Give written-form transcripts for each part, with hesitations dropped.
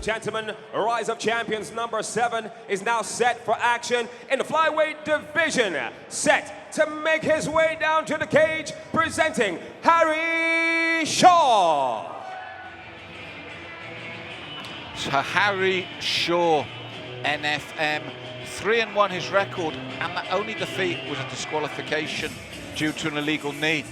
and gentlemen, Rise of Champions number 7 is now set for action in the flyweight division. Set to make his way down to the cage, presenting Harry Shaw. So Harry Shaw, NFM, 3-1 his record, and the only defeat was a disqualification due to an illegal knee.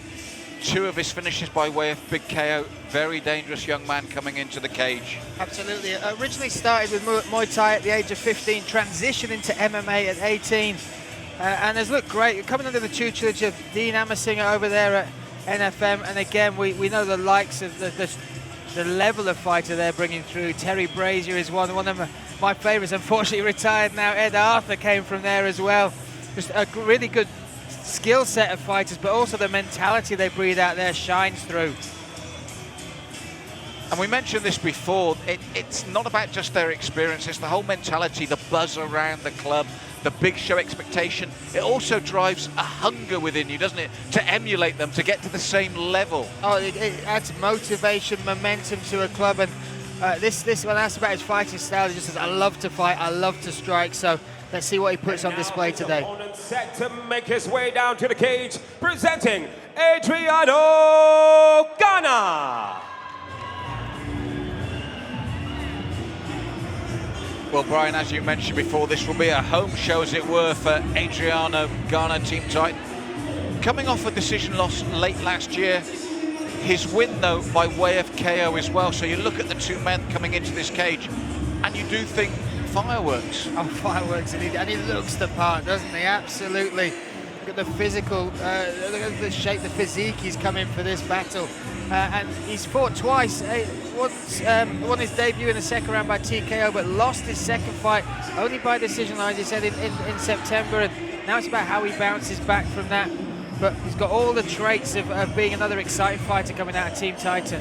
2 of his finishes by way of big KO. Very dangerous young man coming into the cage. Absolutely. Originally started with Muay Thai at the age of 15, transitioned into MMA at 18, and has looked great. Coming under the tutelage of Dean Amersinger over there at NFM, and again, we know the likes of the level of fighter they're bringing through. Terry Brazier is one of my favourites, unfortunately retired now. Ed Arthur came from there as well. Just a really good skill set of fighters, but also the mentality they breathe out there shines through. And we mentioned this before, it's not about just their experience, it's the whole mentality, the buzz around the club, the big show expectation. It also drives a hunger within you, doesn't it, to emulate them, to get to the same level. Oh, it adds motivation, momentum to a club, and this when asked about his fighting style, he just says, I love to fight, I love to strike, so let's see what he puts on display today. Opponent set to make his way down to the cage, presenting Adriano Ganna. Well, Brian, as you mentioned before, this will be a home show, as it were, for Adriano Ganna, Team Titan. Coming off a decision loss late last year, his win, though, by way of KO as well. So you look at the 2 men coming into this cage, and you do think fireworks. Oh, fireworks, and he looks the part, doesn't he? Absolutely. Look at the physical, look at the shape, the physique he's come in for this battle. And he's fought twice. Once won his debut in the second round by TKO, but lost his second fight only by decision, as he said, in September. And now it's about how he bounces back from that. But he's got all the traits of being another exciting fighter coming out of Team Titan.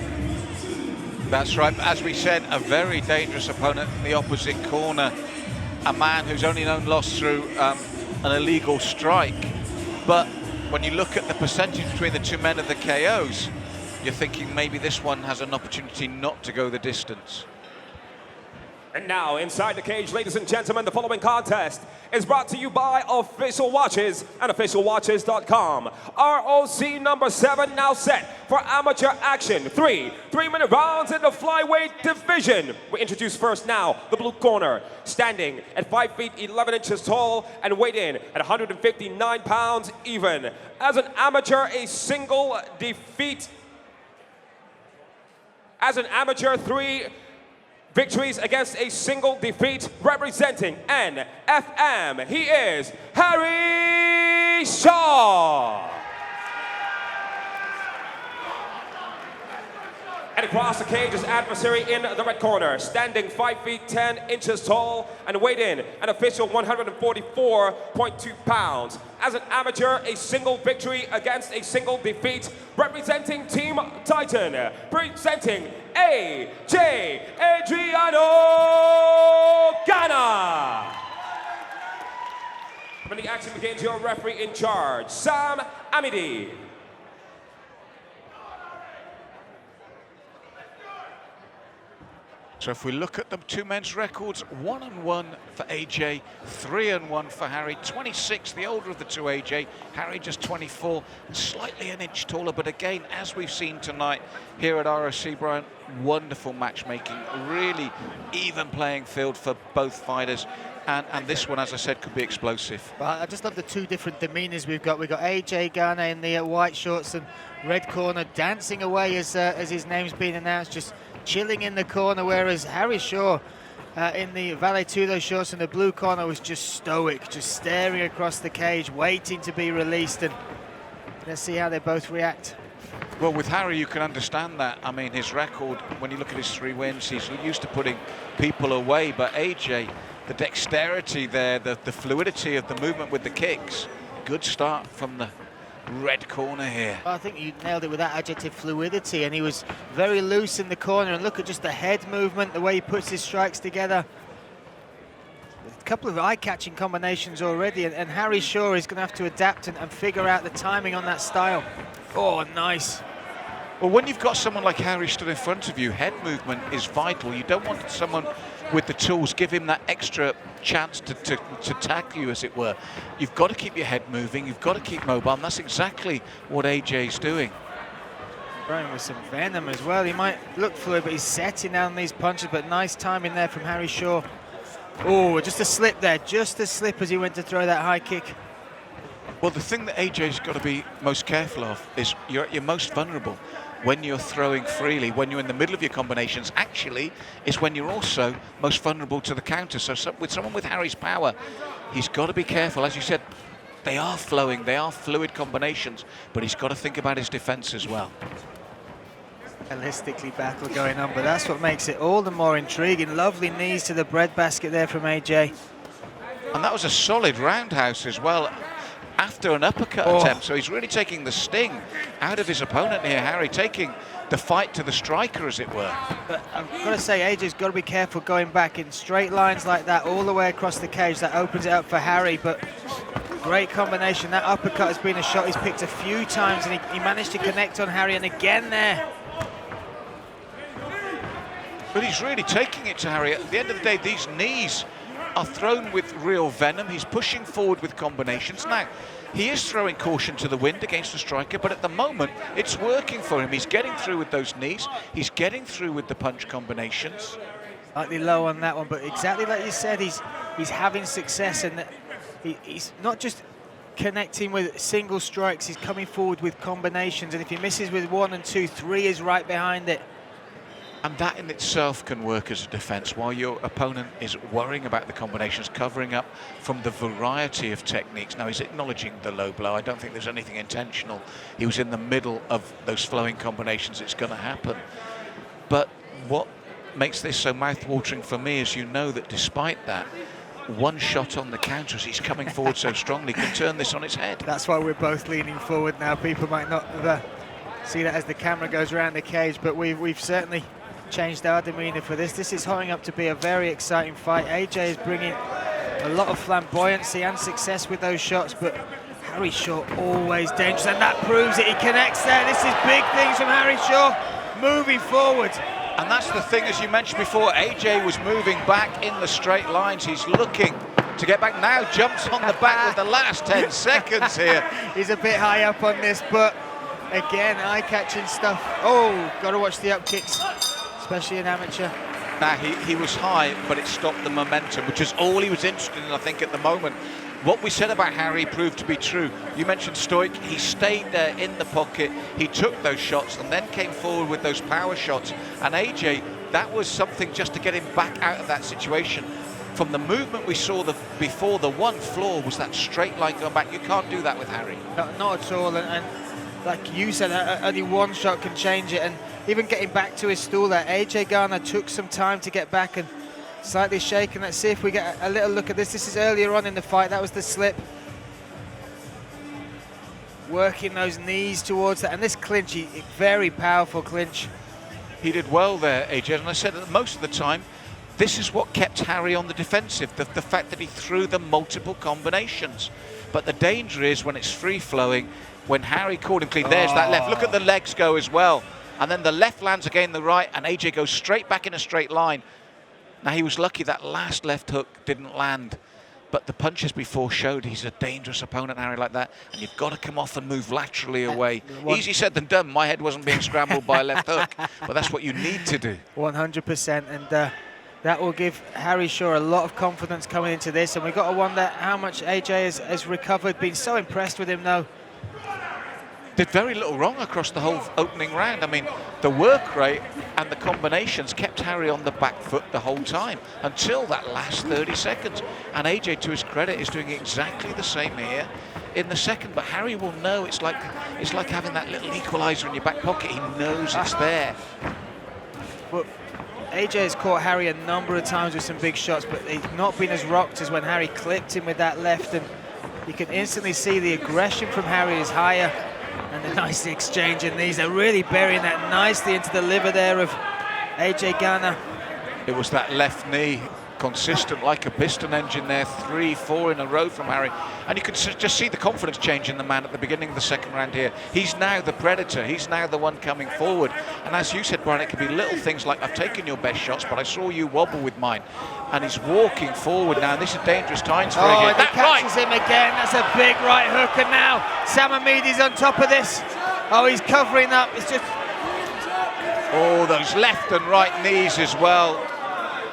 That's right. As we said, a very dangerous opponent in the opposite corner. A man who's only known loss through an illegal strike. But when you look at the percentage between the 2 men of the KOs, you're thinking maybe this one has an opportunity not to go the distance. And now, inside the cage, ladies and gentlemen, the following contest is brought to you by Official Watches and officialwatches.com. ROC number 7 now set for amateur action. 3-minute rounds in the flyweight division. We introduce first now the blue corner, standing at 5 feet 11 inches tall and weighed in at 159 pounds even. As an amateur, a single defeat. As an amateur, 3 victories against a single defeat, representing NFM. He is Harry Shaw. And across the cage, his adversary in the red corner, standing 5 feet 10 inches tall and weighed in an official 144.2 pounds. As an amateur, a single victory against a single defeat, representing Team Titan, presenting AJ Adriano Ganna. When the action begins, your referee in charge, Sam Amidi. So if we look at the 2 men's records, 1-1 for AJ, 3-1 for Harry. 26, the older of the 2 AJ. Harry just 24, slightly an inch taller. But again, as we've seen tonight here at ROC, Brian, wonderful matchmaking. Really even playing field for both fighters. And this one, as I said, could be explosive. Well, I just love the 2 different demeanors we've got. We've got AJ Ganna in the white shorts and red corner, dancing away as his name's been announced, just chilling in the corner, whereas Harry Shaw in the Vale Tudo shorts in the blue corner was just stoic, just staring across the cage, waiting to be released. And let's see how they both react. Well, with Harry, you can understand that. I mean, his record, when you look at his 3 wins, he's used to putting people away. But AJ, the dexterity there, the fluidity of the movement with the kicks, good start from the red corner here. I think you nailed it with that adjective, fluidity, and he was very loose in the corner. And look at just the head movement, the way he puts his strikes together. A couple of eye-catching combinations already, and Harry Shaw is going to have to adapt and figure out the timing on that style. Oh, nice. Well, when you've got someone like Harry stood in front of you, head movement is vital. You don't want someone with the tools, give him that extra chance to tackle you, as it were. You've got to keep your head moving, you've got to keep mobile, and that's exactly what AJ's doing. Throwing with some venom as well. He might look fluid, but he's setting down these punches, but nice timing there from Harry Shaw. Oh, just a slip there, just a slip as he went to throw that high kick. Well, the thing that AJ's got to be most careful of is you're at your most vulnerable when you're throwing freely, when you're in the middle of your combinations, actually, is when you're also most vulnerable to the counter. So with someone with Harry's power, he's got to be careful. As you said, they are flowing, they are fluid combinations, but he's got to think about his defense as well. Holistically battle going on, but that's what makes it all the more intriguing. Lovely knees to the breadbasket there from AJ. And that was a solid roundhouse as well, after an uppercut attempt, so he's really taking the sting out of his opponent here, Harry, taking the fight to the striker, as it were. But I've got to say, AJ's got to be careful going back in straight lines like that all the way across the cage. That opens it up for Harry, but great combination. That uppercut has been a shot he's picked a few times, and he managed to connect on Harry, and again there. But he's really taking it to Harry. At the end of the day, these knees are thrown with real venom. He's pushing forward with combinations. Now, he is throwing caution to the wind against the striker, but at the moment, it's working for him. He's getting through with those knees. He's getting through with the punch combinations. Slightly low on that one, but exactly like you said, he's having success, and he's not just connecting with single strikes, he's coming forward with combinations, and if he misses with 1 and 2, 3 is right behind it. And that in itself can work as a defense, while your opponent is worrying about the combinations, covering up from the variety of techniques. Now, he's acknowledging the low blow. I don't think there's anything intentional. He was in the middle of those flowing combinations. It's going to happen. But what makes this so mouth-watering for me is, you know, that despite that, one shot on the counter as he's coming forward so strongly can turn this on its head. That's why we're both leaning forward now. People might not see that as the camera goes around the cage, but we've certainly changed our demeanor for this. This is holding up to be a very exciting fight. AJ is bringing a lot of flamboyancy and success with those shots, but Harry Shaw always dangerous, and that proves it. He connects there. This is big things from Harry Shaw, moving forward. And that's the thing, as you mentioned before, AJ was moving back in the straight lines. He's looking to get back now, jumps on the back with the last 10 seconds here. He's a bit high up on this, but again, eye-catching stuff. Oh, got to watch the up kicks, especially in amateur. Now, he was high, but it stopped the momentum, which is all he was interested in, I think, at the moment. What we said about Harry proved to be true. You mentioned Stoic. He stayed there in the pocket. He took those shots and then came forward with those power shots. And AJ, that was something just to get him back out of that situation. From the movement we saw before, the one flaw was that straight line going back. You can't do that with Harry. Not at all. And like you said, only one shot can change it. And even getting back to his stool there, AJ Ganna took some time to get back and slightly shaken. Let's see if we get a little look at this. This is earlier on in the fight. That was the slip. Working those knees towards that. And this clinch, very powerful clinch. He did well there, AJ. And I said that most of the time, this is what kept Harry on the defensive, the fact that he threw the multiple combinations. But the danger is when it's free-flowing, when Harry caught him clean. There's that left. Look at the legs go as well. And then the left lands again the right, and AJ goes straight back in a straight line. Now, he was lucky that last left hook didn't land, but the punches before showed he's a dangerous opponent, Harry, like that, and you've got to come off and move laterally away. Easy said than done. My head wasn't being scrambled by a left hook, but that's what you need to do. 100%, and that will give Harry Shaw a lot of confidence coming into this, and we've got to wonder how much AJ has recovered. Been so impressed with him, though. Did very little wrong across the whole opening round. I mean, the work rate and the combinations kept Harry on the back foot the whole time until that last 30 seconds. And AJ, to his credit, is doing exactly the same here in the second. But Harry will know it's like having that little equaliser in your back pocket. He knows it's there. Well, AJ has caught Harry a number of times with some big shots, but they've not been as rocked as when Harry clipped him with that left. And you can instantly see the aggression from Harry is higher. And a nice exchange in these. They're really burying that nicely into the liver there of AJ Ganna. It was that left knee consistent like a piston engine there, 3-4 in a row from Harry. And you can just see the confidence change in the man at the beginning of the second round here. He's now the predator, he's now the one coming forward. And as you said, Brian, it could be little things like, I've taken your best shots, but I saw you wobble with mine. And he's walking forward now, and this is dangerous times for Oh, him. and he catches him again, that's a big right hook, and now Sam Amidi's on top of this. Oh, he's covering up, it's just... Oh, those left and right knees as well.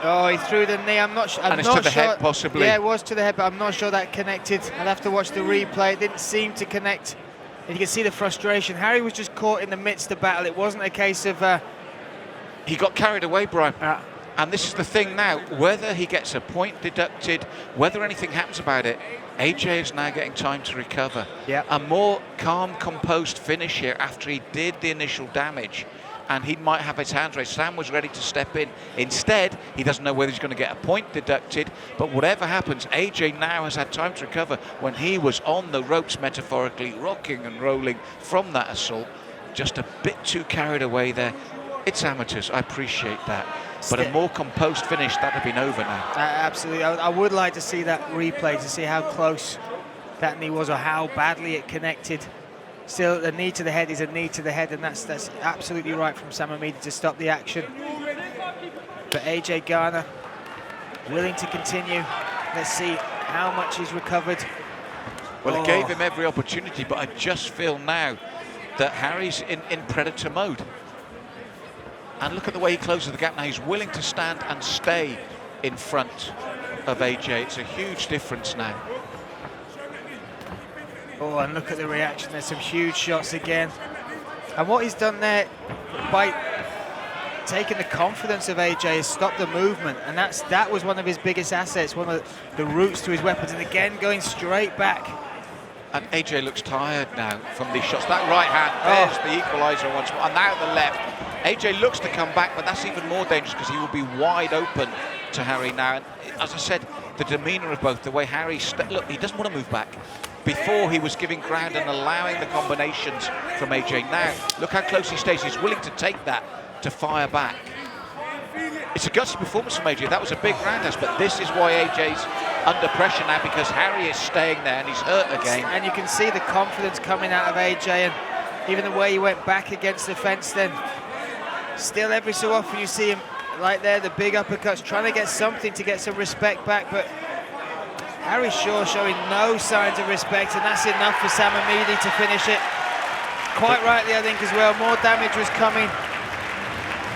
Oh, he threw the knee. I'm not sure. And it's to the head, possibly. Yeah, it was to the head, but I'm not sure that connected. I'll have to watch the replay. It didn't seem to connect. And you can see the frustration. Harry was just caught in the midst of battle. It wasn't a case of... He got carried away, Brian. And this is the thing now. Whether he gets a point deducted, whether anything happens about it, AJ is now getting time to recover. Yeah. A more calm, composed finish here after he did the initial damage. And he might have his hands raised. Sam was ready to step in. Instead, he doesn't know whether he's going to get a point deducted, but whatever happens, AJ now has had time to recover when he was on the ropes, metaphorically, rocking and rolling from that assault. Just a bit too carried away there. It's amateurs, I appreciate that. But a more composed finish, that'd have been over now. Absolutely. I would like to see that replay to see how close that knee was or how badly it connected. Still, a knee to the head is a knee to the head, and that's absolutely right from Sam Amidi to stop the action. But AJ Ganna willing to continue. Let's see how much he's recovered. Well, it gave him every opportunity, but I just feel now that Harry's in predator mode. And look at the way he closes the gap now. He's willing to stand and stay in front of AJ. It's a huge difference now. Oh, and look at the reaction. There's some huge shots again. And what he's done there by taking the confidence of AJ is stop the movement. And that was one of his biggest assets, one of the roots to his weapons. And again, going straight back. And AJ looks tired now from these shots. That right hand, there's the equaliser once more. And now the left. AJ looks to come back, but that's even more dangerous because he will be wide open to Harry now. And as I said, the demeanour of both, the way Harry... Look, he doesn't want to move back. Before, he was giving ground and allowing the combinations from AJ. Now, look how close he stays. He's willing to take that to fire back. It's a gutsy performance from AJ. That was a big roundhouse, but this is why AJ's under pressure now, because Harry is staying there and he's hurt again. And you can see the confidence coming out of AJ, and even the way he went back against the fence then. Still, every so often you see him right there, the big uppercuts, trying to get something to get some respect back, but Harry Shaw showing no signs of respect, and that's enough for Sam Amidi to finish it. Quite rightly, I think, as well. More damage was coming.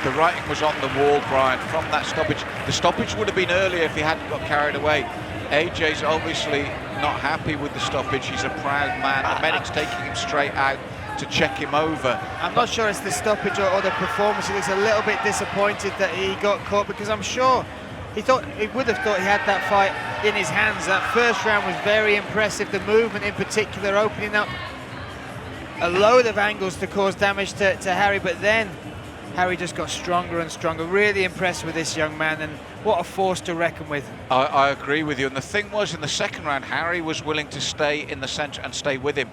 The writing was on the wall, Brian, from that stoppage. The stoppage would have been earlier if he hadn't got carried away. AJ's obviously not happy with the stoppage. He's a proud man. The medic's taking him straight out to check him over. I'm not sure it's the stoppage or the performance. He looks a little bit disappointed that he got caught, because I'm sure he would have thought he had that fight in his hands. That first round was very impressive. The movement in particular, opening up a load of angles to cause damage to Harry, but then Harry just got stronger and stronger. Really impressed with this young man, and what a force to reckon with. I agree with you. And the thing was, in the second round, Harry was willing to stay in the centre and stay with him.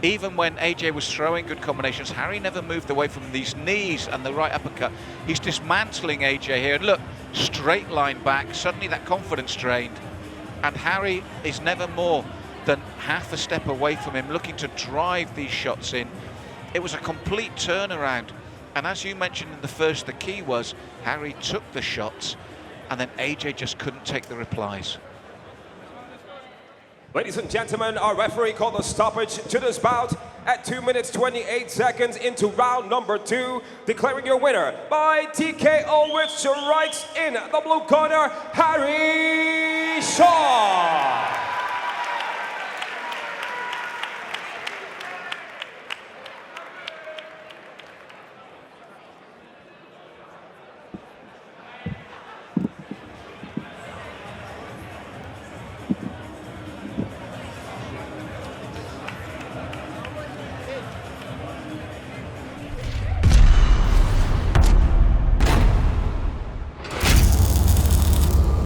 Even when AJ was throwing good combinations, Harry never moved away from these knees and the right uppercut. He's dismantling AJ here. And look, straight line back, suddenly that confidence drained. And Harry is never more than half a step away from him, looking to drive these shots in. It was a complete turnaround. And as you mentioned in the first, the key was Harry took the shots and then AJ just couldn't take the replies. Ladies and gentlemen, our referee called a stoppage to this bout at 2 minutes 28 seconds into round number 2, declaring your winner by TKO with strikes in the blue corner, Harry Shaw.